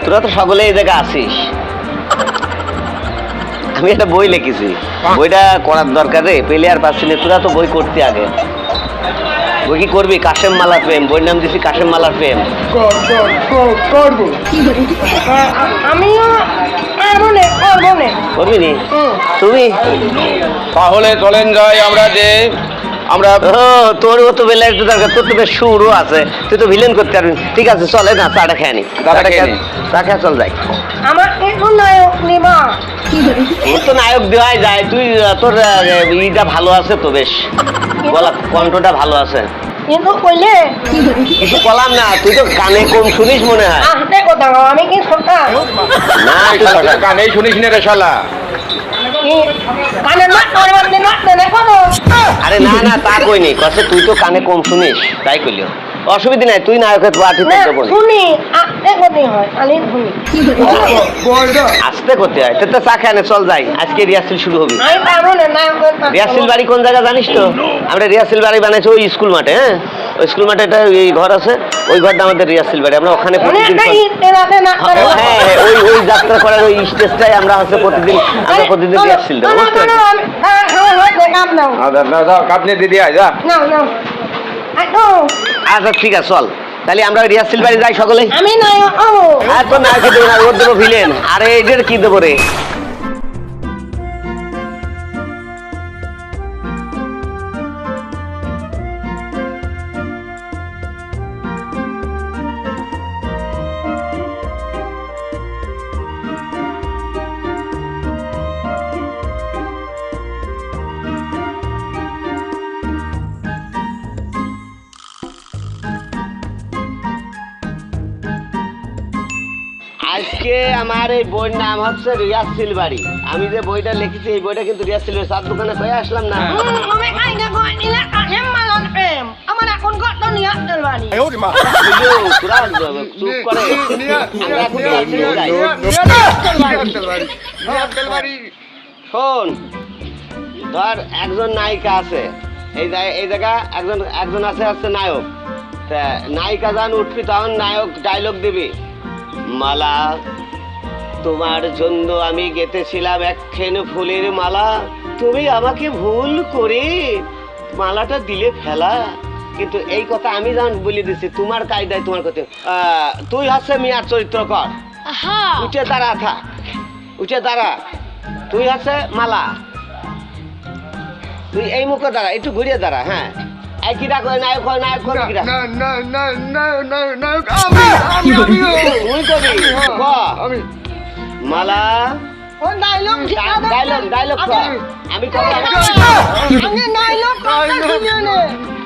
তোরা তো সকলে এই জায়গায় আসিস, আমি একটা বই লিখেছি, বইটা করার দরকার রে, পেলে আর পাচ্ছি না। তোরা তো বই করতে আগে, বই কি করবি? কাশেম মালার প্রেম, বইয়ের নাম দিছি কাশেম মালার প্রেম। করবি নি তুমি? তাহলে চলেন যাই আমরা, যে আমরা তোর তো বেলা একটু দরকার, তোর তো বেশ সুরও আছে, তুই তো ভিলেন করতে পারবি। ঠিক আছে চলে না, চাটা খেয়ে নি, চা খেয়ে চল যাই। আমার একটু নায়ক নিবা। তোর তো নায়ক দেওয়াই যায়, তুই তোর ইটা ভালো আছে তো, বেশ বলা কণ্ঠটা ভালো আছে, কিন্তু কইলে কিছু বললাম না, তুই তো কানে কম শুনিস মনে হয়। আসতে কথা আমি কি ছোটা না কানেই শুনিস না রে শালা। কানে না করবার দিন না করো। আরে না না, তা কইনি, কসে তুই তো কানে কম শুনিস, তাই কইলিও, অসুবিধা নাই, তুই নায়কের পার্টি করতে বলি। শুনি আসতে করতে হয়, আমি শুনি আসতে করতে হয়। তো চা খেয়ে নে, চল যাই, আজকে রিহার্সেল শুরু হবে। আমি পারবো না নায়কের রিহার্সেল বাড়ি কোন জায়গা জানিস তো? আমরা রিহার্সেল বাড়ি বানাইছি ওই স্কুল মাঠে। হ্যাঁ, ওই স্কুল মাঠে একটা এই ঘর আছে, ওই ঘরটা আমাদের রিহার্সেল বাড়ি। আমরা ওখানে প্রতিদিন, হ্যাঁ ওই যাত্রা করার ওই স্টেজটাই আমরা হচ্ছে প্রতিদিন রিহার্সেল দেবো, বুঝতে পারছিস? কাপনে দিদি আয় যা। আচ্ছা ঠিক আছে চল, তাহলে আমরা রিহার্সেল বাড়ি যাই সকলে। আমি নায়ক হবো। আর তো নায়ক দেবো না, ওর দেবো ভিলেন। আরে এদের কি দেবো রে? আজকে আমার এই বইয়ের নাম হচ্ছে রিহার্সেল বাড়ি। আমি যে বইটা লিখেছি, এই বইটা কিন্তু রিহার্সেল চার দোকানে পেয়ে আসলাম না। আমার এখন কত নিয়ে আসতে পারি। তোরা চুপ করে, শোন, ধর একজন নায়িকা আছে, এই জায়গা একজন আছে নায়ক। তা নায়িকা যখন উঠবি তখন নায়ক ডায়লগ দিবি, মালা তোমার জন্য আমি গেঁথেছিলাম একখান ফুলের মালা, তুমি আমাকে ভুল করে মালাটা দিলে ফেলা। কিন্তু এই কথা আমি যখন বলে দিচ্ছি, তোমার কায়দায় তোমার কথা, তুই হচ্ছে মিয়ার চরিত্র কর, উঠে দাঁড়া থাক, উঠে দাঁড়া, তুই হচ্ছে মালা, তুই এই মুখে দাঁড়া, একটু ঘুরিয়ে দাঁড়া। হ্যাঁ, একই ডাক নায়ক হয়, নায়ক করবি কিনা? তুই কবি মালা ডায়লগ আমি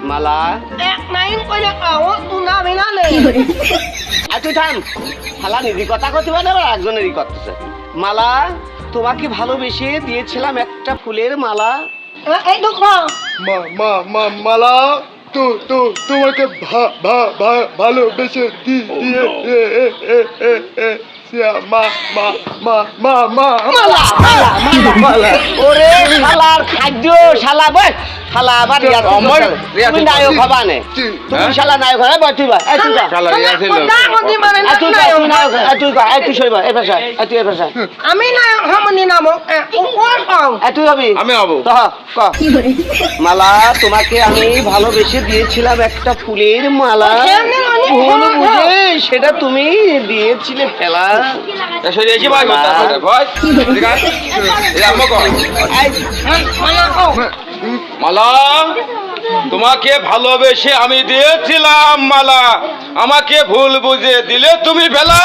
মালা তুই থাম, শালা নিজে কথা করতে পারে, একজনেরই করতেছে। মালা তোমাকে ভালোবেসে দিয়েছিলাম একটা ফুলের মালা, মালা তোমাকে ভালোবেসে ওরে শালার খাদ্য, শালা বই শালা আবার নায়ক হবা নে, তুমি শালা নায়ক হয়। তুই আমি নায়ক হমনি নাম তুই হবি, আমি হবো। মালা তোমাকে আমি ভালোবেসে দিয়েছিলাম একটা ফুলের মালা, ভুল বুঝে সেটা তুমি দিয়েছিলে ফেলা। মালা তোমাকে ভালোবেসে আমি দিয়েছিলাম মালা, আমাকে ভুল বুঝে দিলে তুমি ফেলা।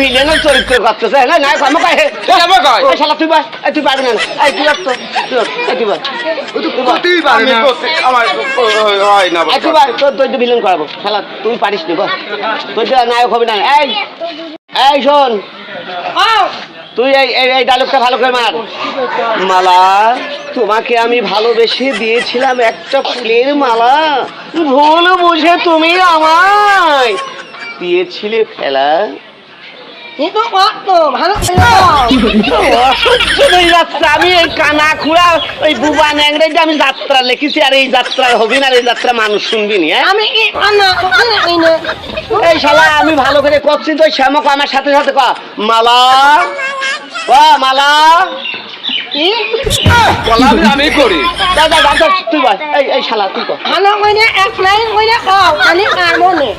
ভিলেনের চরিত্র করতেছে না, না তুই পারবি না, তোর ভিলেন করাবো, শালা তুই পারিস নি, তোর নায়ক হবে না। এই শোন, তুই এই ডায়লগটা ভালো করে মার। মালা তোমাকে আমি ভালোবেসে দিয়েছিলাম একটা ফুলের মালা, ভুল বুঝে তুমি আমায় দিয়েছিলে ফেলা। কিন্তু কত ভালো অসহ্য হয়ে যাচ্ছে। আমি এই কানা খুড়া ওই বুবা ন্যাংরাইতে আমি যাত্রা লিখেছি, আর এই যাত্রা হবি না, আর এই যাত্রা মানুষ শুনবি নি। আমি কি কানা কিনে এই শালা আমি ভালো করে করছি তো, শ্যামক আমার সাথে সাথে ক মালা, ক মালা। কি কলাম আমি করি। দাদা দাদা তুই বল, এই শালা তুই কর। ভালো কইনে এক লাইন কইনে কও আমি কার মনে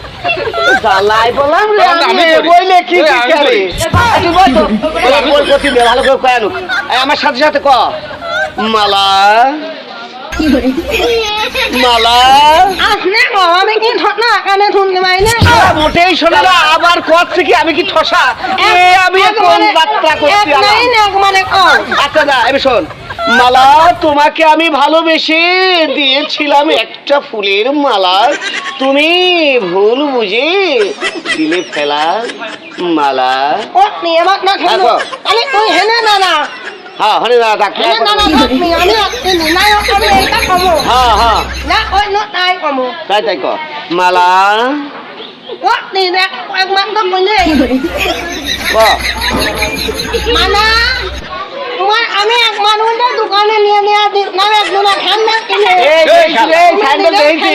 জ্বালাই বললাম রে, আমি আমি করি। বইলে কি ওই কি আমি করে করি। তুই বল তো, বল করতে দে, ভালো করে কয়ানুক। এই আমার সাথে সাথে ক মালা, মালা। আসলে কও আমি কি না কানে শুনতে পাইলে মোটেই শোনা না, আবার করছে কি আমি কি ঠসা? আমি কোন যাত্রা করছি? এক লাইন এক মানে কও আচ্ছা দা আমি শোন, মালা তোমাকে আমি ভালোবেসে দিয়েছিলাম একটা ফুলের মালা, তুমি ভুল বুঝে দিলে ফেলা মালা। ও নিয়ে বাত না শুনো আরে তুই হেনে না না হ্যাঁ হরে দাদা ডাক্তার। হেনে না না তুমি আমি আপনি নাই আমি এটা কমো হ্যাঁ হ্যাঁ না ওই নো নাই কমো তাই তাই ক মালা ও নি না এক মান তো কইলে ক। মানা তোমার আমি এক মানুষের দোকানে নিয়ে নিয়ে দিই না একজন খান না কিনে এই এই শালা, এই স্যান্ডেল দেখছি,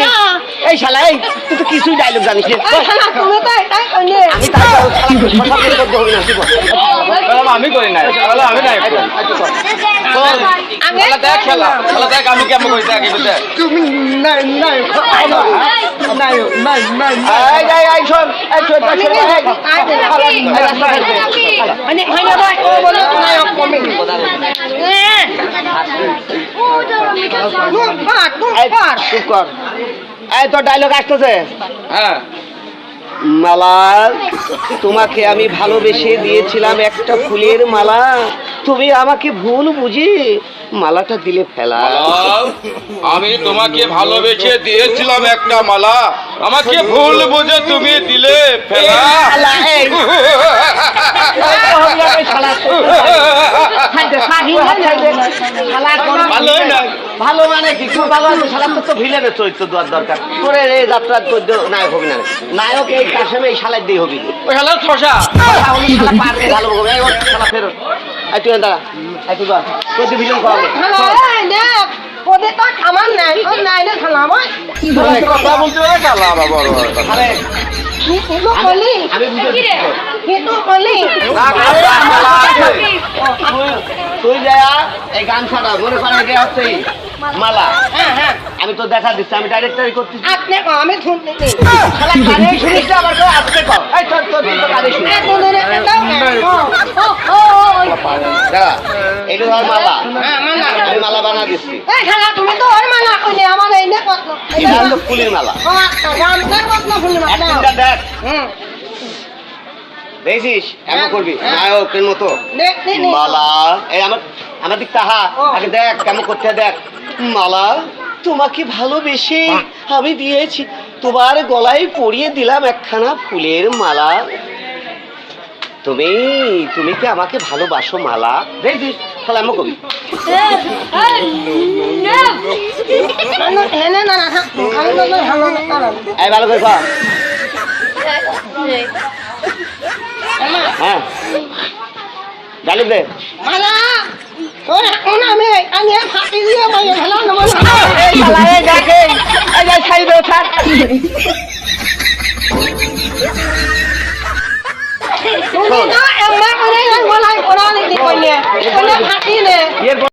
এই শালা এই তুই তো কিছুই ডায়লগ জানিস না। এই শালা তুমি তো এটাই কইলে আমি তাই শালা ঠসা করে করতে হবে না, তুই বল। কলাম আমি করি নাই, কলাম আমি নাই করি। আগে শালা দেখ শালা, শালা দেখ আমি কেমন কইতে আগে বুঝতে। তুমি নাই নাই নাই নাই নাই এই এই এই শোন, এই শোন, এই শোন, এই রাস্তা ফেলতে। মানে হয় না ভাই ও বলে নাই কমে এই চুপ কর। এই তোর ডায়লগ আসতেছে। হ্যাঁ মালা তোমাকে আমি ভালোবেসে দিয়েছিলাম একটা ফুলের মালা, তুমি আমাকে ভুল বুঝি মালাটা দিলে ফেলা। মালা, আমি তোমাকে ভালোবেসে দিয়েছিলাম একটা মালা, আমাকে ভুল বুঝে তুমি দিলে ফেলা। শালা, এই। এই শালা, ছাইদে, ছাইদে। শালা, ভালোই না। ভালো মানে কি খুব ভালো আছে, শালা তোর তো ভিলেনের চরিত্র দেওয়ার দরকার। তোর এই যাত্রা তোর নায়ক হবি না, নায়ক এই কাশেমে এই শালার দিয়ে হবি। ওই শালা ঠসা। তাহলে শালা পারবে ভালো হবে। এই ওর শালা ফেরত। এই তুই দাঁড়া, এই তুই বল, তোর ডিভিশন করাবো। দেখ ওদের তো আমার নাই ও নাই রে খালাম কথা বলতে পারে কালা বাবা বড় বড় কথা। আরে কিন্তু বলি আমি বুঝে কিন্তু বলি তুই যা এই গান ছাড়া মনে করেন এটা হচ্ছে এই মালা। হ্যাঁ হ্যাঁ আমি তো দেখা দিচ্ছি, আমি ডাইরেক্টরি করতেছি। আপনি আমি শুনতে নেই শালা কানে শুনিস না, আবার কেউ আসতে কর। এই তোর তোর তো কানে শুনিস। দাঁড়া, এটা ধর মালা, আমি মালা বানা দিচ্ছি। তুমি তো ওর মানা কইলে আমার এই নে কত এটা হলো ফুলের মালা। অ্যাক্টিংটা দেখ, দেখছিস এমন করবি নায়কের মতো। মালা, এই আমার আমার দিক তাহা, আগে দেখ কেমন করতে হয় দেখ। মালা তোমাকে ভালোবেসে আমি দিয়েছি, তোমার গলায় পরিয়ে দিলাম একখানা ফুলের মালা, তুমি তুমি কি আমাকে ভালোবাসো মালা? দেখছিস তাহলে এমন করবি। এই ভালো করে কর। হ্যাঁ ডায়লগ দে। আমি এই শালা, এই দেখ, এই, এই যে সাইডে ওঠা।